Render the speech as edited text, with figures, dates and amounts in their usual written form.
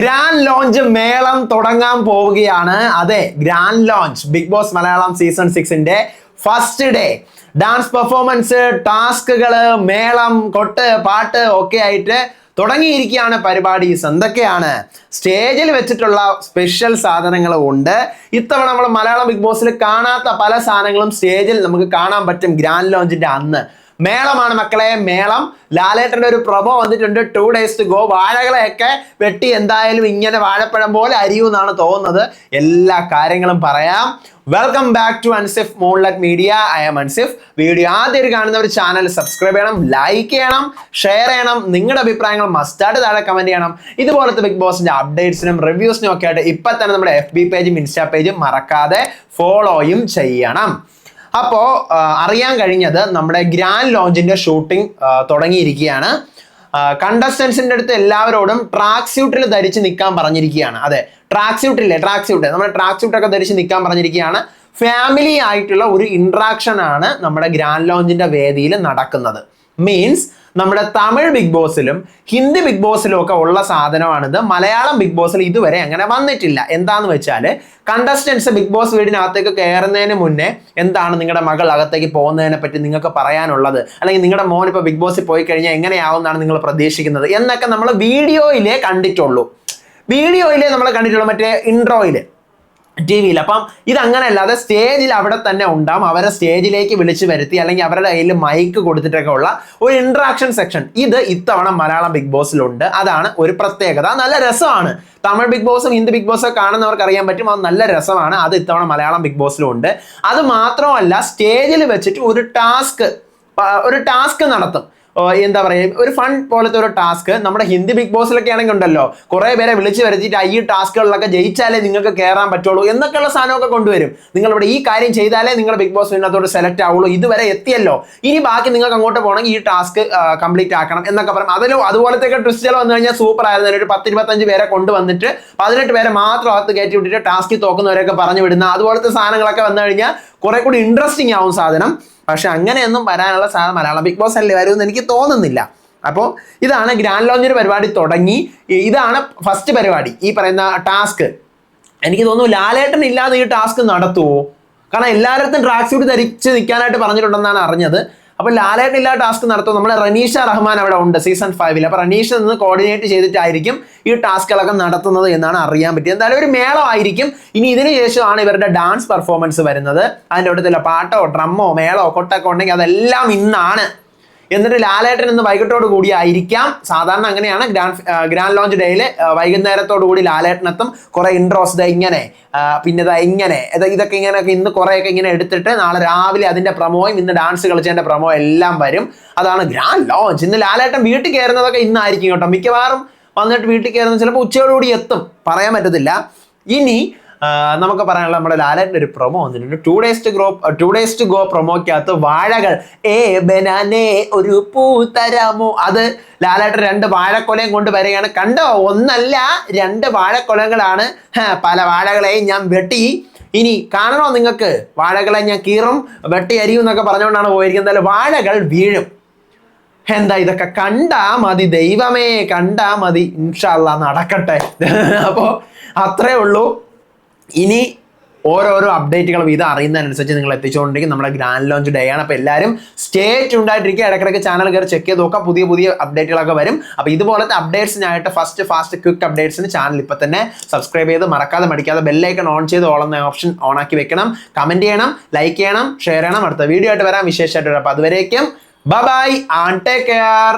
Grand launch മേളം തുടങ്ങാൻ പോവുകയാണ്. അതെ, grand launch big boss Malayalam season 6ന്റെ ഫസ്റ്റ് ഡേ. ഡാൻസ് പെർഫോമൻസ്, ടാസ്കുകള്, മേളം, കൊട്ട്, പാട്ട് ഒക്കെ ആയിട്ട് തുടങ്ങിയിരിക്കുകയാണ് പരിപാടീസ്. എന്തൊക്കെയാണ് സ്റ്റേജിൽ വെച്ചിട്ടുള്ള സ്പെഷ്യൽ സാധനങ്ങളും ഉണ്ട്. ഇത്തവണ നമ്മൾ മലയാളം ബിഗ് ബോസിൽ കാണാത്ത പല സാധനങ്ങളും സ്റ്റേജിൽ നമുക്ക് കാണാൻ പറ്റും. ഗ്രാൻഡ് ലോഞ്ചിന്റെ അന്ന് മേളമാണ് മക്കളെ, മേളം. ലാലേട്ടൻ്റെ ഒരു പ്രൊമോ വന്നിട്ടുണ്ട്, 2 days to go. വാഴകളെയൊക്കെ വെട്ടി എന്തായാലും ഇങ്ങനെ വാഴപ്പഴം പോലെ അരിയുമെന്നാണ് തോന്നുന്നത്. എല്ലാ കാര്യങ്ങളും പറയാം. Welcome back to Ansif moonlight media. I am Ansif. Video ആദ്യം കാണുന്നവർ ചാനൽ സബ്സ്ക്രൈബ് ചെയ്യണം, ലൈക്ക് ചെയ്യണം, ഷെയർ ചെയ്യണം. നിങ്ങളുടെ അഭിപ്രായങ്ങൾ മസ്റ്റായിട്ട് താഴെ കമന്റ് ചെയ്യണം. ഇതുപോലത്തെ ബിഗ് ബോസിന്റെ അപ്ഡേറ്റ്സിനും റിവ്യൂസിനും ഒക്കെ ആയിട്ട് ഇപ്പം തന്നെ നമ്മുടെ FB പേജും ഇൻസ്റ്റാ പേജും മറക്കാതെ ഫോളോയും ചെയ്യണം. അപ്പോൾ അറിയാൻ കഴിഞ്ഞത് നമ്മുടെ ഗ്രാൻഡ് ലോഞ്ചിന്റെ ഷൂട്ടിംഗ് തുടങ്ങിയിരിക്കുകയാണ്. കണ്ടസ്റ്റൻസിന്റെ അടുത്ത് എല്ലാവരോടും ട്രാക്ക് സ്യൂട്ടിൽ ധരിച്ച് നിൽക്കാൻ പറഞ്ഞിരിക്കുകയാണ്. അതെ, ട്രാക്ക് സ്യൂട്ടില്ലേ, ട്രാക്ക് സ്യൂട്ട്, നമ്മുടെ ട്രാക്ക് സ്യൂട്ടൊക്കെ ധരിച്ച് നിൽക്കാൻ പറഞ്ഞിരിക്കുകയാണ്. ഫാമിലി ആയിട്ടുള്ള ഒരു ഇൻട്രാക്ഷൻ ആണ് നമ്മുടെ ഗ്രാൻഡ് ലോഞ്ചിന്റെ വേദിയിൽ നടക്കുന്നത്. മീൻസ് നമ്മുടെ തമിഴ് ബിഗ് ബോസിലും ഹിന്ദി ബിഗ് ബോസിലും ഒക്കെ ഉള്ള സാധനമാണിത്. മലയാളം ബിഗ് ബോസിൽ ഇതുവരെ അങ്ങനെ വന്നിട്ടില്ല. എന്താന്ന് വെച്ചാൽ കണ്ടസ്റ്റൻസ് ബിഗ് ബോസ് വീടിനകത്തേക്ക് കയറുന്നതിന് മുന്നേ എന്താണ് നിങ്ങളുടെ മകൾ അകത്തേക്ക് പോകുന്നതിനെ പറ്റി നിങ്ങൾക്ക് പറയാനുള്ളത്, അല്ലെങ്കിൽ നിങ്ങളുടെ മോൻ ഇപ്പോൾ ബിഗ് ബോസിൽ പോയി കഴിഞ്ഞാൽ എങ്ങനെയാവും എന്നാണ് നിങ്ങൾ പ്രതീക്ഷിക്കുന്നത് എന്നൊക്കെ നമ്മൾ വീഡിയോയിലേ കണ്ടിട്ടുള്ളൂ. നമ്മൾ കണ്ടിട്ടുള്ളൂ, മറ്റേ ഇൻട്രോയില് TV-യിൽ. അപ്പം ഇതങ്ങനെ അല്ലാതെ സ്റ്റേജിൽ അവിടെ തന്നെ ഉണ്ടാവും. അവരെ സ്റ്റേജിലേക്ക് വിളിച്ചു വരുത്തി അല്ലെങ്കിൽ അവരുടെ കയ്യിൽ മൈക്ക് കൊടുത്തിട്ടൊക്കെ ഉള്ള ഒരു ഇന്ററാക്ഷൻ സെക്ഷൻ ഇത് ഇത്തവണ മലയാളം ബിഗ് ബോസിലുണ്ട്. അതാണ് ഒരു പ്രത്യേകത. നല്ല രസമാണ്. തമിഴ് ബിഗ് ബോസും ഹിന്ദി ബിഗ് ബോസും കാണുന്നവർക്ക് അറിയാൻ പറ്റും, അത് നല്ല രസമാണ്. അത് ഇത്തവണ മലയാളം ബിഗ് ബോസിലും ഉണ്ട്. അത് മാത്രമല്ല, സ്റ്റേജിൽ വെച്ചിട്ട് ഒരു ടാസ്ക് നടത്തും. എന്താ പറയുക, ഒരു ഫൺ പോലത്തെ ഒരു ടാസ്ക്. നമ്മുടെ ഹിന്ദി ബിഗ് ബോസിലൊക്കെ ആണെങ്കിൽ ഉണ്ടല്ലോ, കുറെ പേരെ വിളിച്ചു വരുത്തിയിട്ട് ഈ ടാസ്കുകളിലൊക്കെ ജയിച്ചാലേ നിങ്ങൾക്ക് കയറാൻ പറ്റുള്ളൂ എന്നൊക്കെയുള്ള സാധനമൊക്കെ കൊണ്ടുവരും. നിങ്ങളിവിടെ ഈ കാര്യം ചെയ്താലേ നിങ്ങൾ ബിഗ് ബോസ് ഇതിനകത്തോട് സെലക്ട് ആവുള്ളൂ, ഇതുവരെ എത്തിയല്ലോ, ഇനി ബാക്കി നിങ്ങൾക്ക് അങ്ങോട്ട് പോകണമെങ്കിൽ ഈ ടാസ്ക് കംപ്ലീറ്റ് ആക്കണം എന്നൊക്കെ പറയും. അതുപോലത്തെ ട്വിസ്റ്റുകൾ വന്നു കഴിഞ്ഞാൽ സൂപ്പർ ആയിരുന്നു. ഒരു 10-25 പേരെ കൊണ്ടുവന്നിട്ട് 18 പേരെ മാത്രം അകത്ത് കയറ്റി വിട്ടിട്ട് ടാസ്കിൽ തോക്കുന്നവരെയൊക്കെ പറഞ്ഞു വിടുന്ന അതുപോലത്തെ സാധനങ്ങളൊക്കെ വന്നു കഴിഞ്ഞാൽ കുറെ കൂടി ഇൻട്രസ്റ്റിംഗ് ആവും സാധനം. പക്ഷെ അങ്ങനെയൊന്നും വരാനുള്ള സാധനം മലയാളം ബിഗ് ബോസ് അല്ലേ വരുമെന്ന് എനിക്ക് തോന്നുന്നില്ല. അപ്പോൾ ഇതാണ് ഗ്രാൻഡ് ലോഞ്ചിന് പരിപാടി തുടങ്ങി. ഇതാണ് ഫസ്റ്റ് പരിപാടി, ഈ പറയുന്ന ടാസ്ക്. എനിക്ക് തോന്നുന്നു ലാലേട്ടൻ ഇല്ലാതെ ഈ ടാസ്ക് നടത്തുമോ? കാരണം എല്ലായിടത്തും ട്രാക്ക് സ്യൂട്ട് ധരിച്ച് നിൽക്കാനായിട്ട് പറഞ്ഞിട്ടുണ്ടെന്നാണ് അറിഞ്ഞത്. അപ്പോൾ ലാലേട്ടൻ ഇല്ലാതെ ടാസ്ക് നടത്തും. നമ്മുടെ റനീഷ റഹ്മാൻ അവിടെ ഉണ്ട് സീസൺ 5-ൽ. അപ്പോൾ റനീഷ നിന്ന് കോർഡിനേറ്റ് ചെയ്തിട്ടായിരിക്കും ഈ ടാസ്കുകളൊക്കെ നടത്തുന്നത് എന്നാണ് അറിയാൻ പറ്റിയത്. എന്തായാലും ഒരു മേളമായിരിക്കും. ഇനി ഇതിന് ശേഷമാണ് ഇവരുടെ ഡാൻസ് പെർഫോമൻസ് വരുന്നത്. അതിൻ്റെ അടുത്തുള്ള പാട്ടോ ഡ്രമ്മോ മേളോ കൊട്ടൊക്കെ ഉണ്ടെങ്കിൽ അതെല്ലാം ഇന്നാണ്. എന്നിട്ട് ലാലേട്ടൻ ഇന്ന് വൈകിട്ടോട് കൂടി ആയിരിക്കാം. സാധാരണ അങ്ങനെയാണ് ഗ്രാൻഡ് ലോഞ്ച് ഡേയിൽ വൈകുന്നേരത്തോടു കൂടി ലാലേട്ടനെത്തും. കുറെ ഇൻട്രോസ് ഇങ്ങനെ, പിന്നെ ഇതൊക്കെ ഇങ്ങനെയൊക്കെ ഇന്ന് കുറേയൊക്കെ ഇങ്ങനെ എടുത്തിട്ട് നാളെ രാവിലെ അതിന്റെ പ്രമോയും ഇന്ന് ഡാൻസ് കളിച്ചതിന്റെ പ്രമോ എല്ലാം വരും. അതാണ് ഗ്രാൻഡ് ലോഞ്ച്. ഇന്ന് ലാലേട്ടൻ വീട്ടിൽ കയറുന്നതൊക്കെ ഇന്നായിരിക്കും കേട്ടോ. മിക്കവാറും വന്നിട്ട് വീട്ടിൽ കയറുന്നത് ചിലപ്പോൾ ഉച്ചയോടുകൂടി എത്തും, പറയാൻ പറ്റത്തില്ല. ഇനി നമുക്ക് പറയാനുള്ള നമ്മുടെ ലാലേട്ടൻ്റെ ഒരു പ്രൊമോ വന്നിട്ടുണ്ട്. 2 days to go പ്രൊമോക്കകത്ത് വാഴകൾ ബനാനേ ഒരു പൂ തരാമോ, അത് ലാലേട്ടൻ 2 വാഴക്കൊലയും കൊണ്ട് വരികയാണ്. കണ്ടോ, ഒന്നല്ല 2 വാഴക്കൊലകളാണ്. പല വാഴകളെയും ഞാൻ വെട്ടി, ഇനി കാണണോ നിങ്ങൾക്ക്, വാഴകളെ ഞാൻ കീറും വെട്ടി അരിയും എന്നൊക്കെ പറഞ്ഞുകൊണ്ടാണ് പോയിരിക്കുന്നത്. വാഴകൾ വീഴും. എന്താ ഇതൊക്കെ കണ്ടാ മതി, ദൈവമേ കണ്ടാ മതി. ഇൻഷാ അല്ലാ നടക്കട്ടെ. അപ്പോൾ അത്രേ ഉള്ളൂ. ഇനി ഓരോരോ അപ്ഡേറ്റുകളും ഇത് അറിയുന്നതിനനുസരിച്ച് നിങ്ങൾ എത്തിച്ചുകൊണ്ടിരിക്കും. നമ്മുടെ ഗ്രാൻഡ് ലോഞ്ച് ഡേ ആണ്. അപ്പോൾ എല്ലാവരും സ്റ്റേ ട്യൂൺഡായിട്ടിരിക്കുക. ഇടയ്ക്കിടയ്ക്ക് ചാനൽ കയറി ചെക്ക് ചെയ്ത് നോക്കാം, പുതിയ അപ്ഡേറ്റുകളൊക്കെ വരും. അപ്പോൾ ഇതുപോലത്തെ അപ്ഡേറ്റ്സിനായിട്ട് ഫാസ്റ്റ് ക്വിക്ക് അപ്ഡേറ്റ്സിന് ചാനൽ ഇപ്പം തന്നെ സബ്സ്ക്രൈബ് ചെയ്ത് മറക്കാതെ മടിക്കാതെ ബെല്ലൈക്കൺ ഓൺ ചെയ്ത് ഓളുന്ന ഓപ്ഷൻ ഓണാക്കി വെക്കണം. കമൻറ്റ് ചെയ്യണം, ലൈക്ക് ചെയ്യണം, ഷെയർ ചെയ്യണം. അടുത്ത വീഡിയോ ആയിട്ട് വരാം വിശേഷമായിട്ട്. അപ്പോൾ അതുവരേക്കും ബൈ ആൻഡ് ടേക്ക് കെയർ.